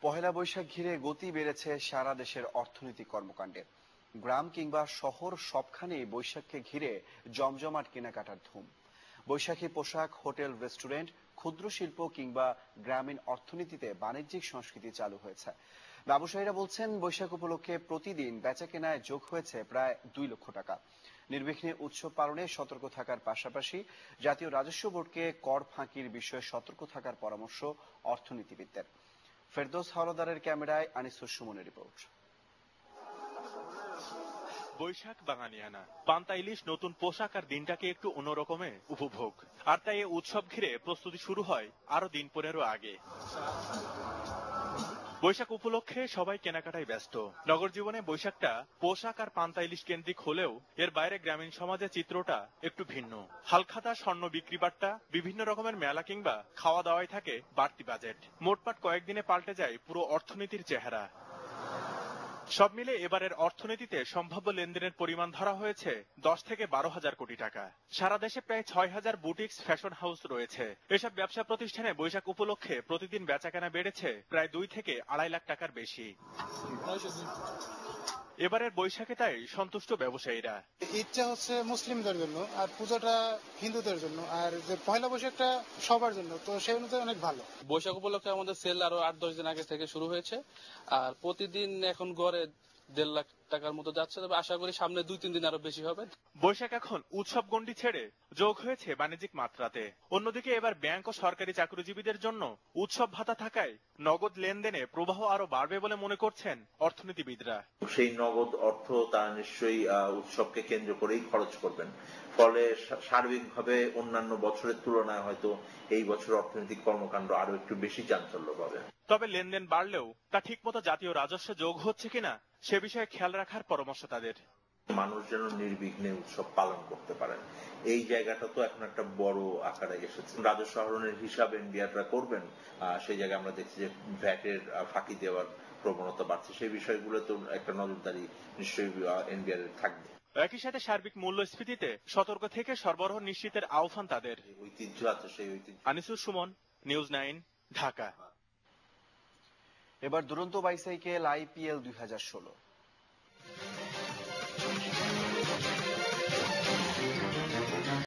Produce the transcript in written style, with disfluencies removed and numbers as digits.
পহেলা বৈশাখ ঘিরে গতি বেড়েছে সারা দেশের অর্থনৈতিক কর্মকাণ্ডে। গ্রাম কিংবা শহর সবখানেই বৈশাখকে ঘিরে জমজমাট কেনাকাটার ধুম। বৈশাখী পোশাক, হোটেল, রেস্টুরেন্ট, ক্ষুদ্র শিল্প কিংবা গ্রামীণ অর্থনীতিতে বাণিজ্যিক সংস্কৃতি চালু হয়েছে। ব্যবসায়ীরা বলছেন, বৈশাখ উপলক্ষে প্রতিদিন বেচাকেনায় যোগ হয়েছে প্রায় 2 লক্ষ টাকা। নির্বিঘ্নে উৎসব পালনে সতর্ক থাকার পাশাপাশি জাতীয় রাজস্ব বোর্ডকে কর ফাঁকির বিষয়ে সতর্ক থাকার পরামর্শ অর্থনীতিবিদদের। ফেরদৌস হাওলাদারের ক্যামেরায় আনিসুর সুমনের রিপোর্ট। বৈশাখ বাঙালিয়ানা, পান্তা ইলিশ, নতুন পোশাক আর দিনটাকে একটু অন্যরকমে উপভোগ। আর তাই এই উৎসব ঘিরে প্রস্তুতি শুরু হয় আরো দিন 15 আগে। বৈশাখ উপলক্ষে সবাই কেনাকাটায় ব্যস্ত। নগর জীবনে বৈশাখটা পোশাক আর পান্তা ইলিশ কেন্দ্রিক হলেও এর বাইরে গ্রামীণ সমাজের চিত্রটা একটু ভিন্ন। হালখাতা, স্বর্ণ বিক্রি বাট্টা, বিভিন্ন রকমের মেলা কিংবা খাওয়া দাওয়ায় থাকে বাড়তি বাজেট। মোটমাট কয়েকদিনে পাল্টে যায় পুরো অর্থনীতির চেহারা। সব মিলে এবারের অর্থনীতিতে সম্ভাব্য লেনদেনের পরিমাণ ধরা হয়েছে 10 থেকে 12 হাজার কোটি টাকা। সারা দেশে প্রায় 6,000 বুটিক্স, ফ্যাশন হাউস রয়েছে। এসব ব্যবসা প্রতিষ্ঠানে বৈশাখ উপলক্ষে প্রতিদিন বেচাকেনা বেড়েছে প্রায় 2 থেকে 2.5 লাখ টাকার বেশি। এবারের বৈশাখে তাই সন্তুষ্ট ব্যবসায়ীরা। ঈদটা হচ্ছে মুসলিমদের জন্য আর পূজাটা হিন্দুদের জন্য, আর যে পয়লা বৈশাখটা সবার জন্য, তো সেই অনুযায়ী অনেক ভালো। বৈশাখ উপলক্ষে আমাদের সেল আরো 8-10 দিন আগে থেকে শুরু হয়েছে, আর প্রতিদিন এখন গড়ে 1.5 লাখ টাকার মতো যাচ্ছে। তবে আশা করি সামনে 2-3 দিন আরো বেশি হবে। বৈশাখ এখন উৎসব গণ্ডি ছেড়ে যোগ হয়েছে বাণিজ্যিক মাত্রাতে। অন্যদিকে এবার ব্যাংক ও সরকারি চাকরিজীবীদের জন্য উৎসব ভাতা থাকায় নগদ লেনদেনে প্রবাহ আরো বাড়বে বলে মনে করছেন অর্থনীতিবিদরা। সেই নগদ অর্থ তারা নিশ্চয়ই উৎসবকে কেন্দ্র করেই খরচ করবেন। ফলে সার্বিকভাবে অন্যান্য বছরের তুলনায় হয়তো এই বছর অর্থনৈতিক কর্মকাণ্ড আরো একটু বেশি চাঞ্চল্য পাবে। তবে লেনদেন বাড়লেও তা ঠিকমতো জাতীয় রাজস্বে যোগ হচ্ছে কিনা সে বিষয়ে খেয়াল রাখার পরামর্শ তাদের। মানুষ যেন নির্বিঘ্নে উৎসব পালন করতে পারেন, এই জায়গাটা তো এখন একটা বড় আকারে এসেছে। রাজস্ব আহরণের হিসাব এনবিআররা করবেন, সেই জায়গায় আমরা দেখছি যে ভ্যাটের ফাঁকি দেওয়ার প্রবণতা বাড়ছে। সেই বিষয়গুলো তো একটা নজরদারি নিশ্চয়ই এনবিআর এর থাকবে। একই সাথে সার্বিক মূল্যস্ফীতিতে সতর্ক থেকে সরবরাহ নিশ্চিতের আহ্বান তাদের। ঐতিহ্য আছে, সেই ঐতিহ্য। আনিসুর সুমন, নিউজ 9, ঢাকা। এবার দুরন্ত বাইসাইকেল IPL 2016।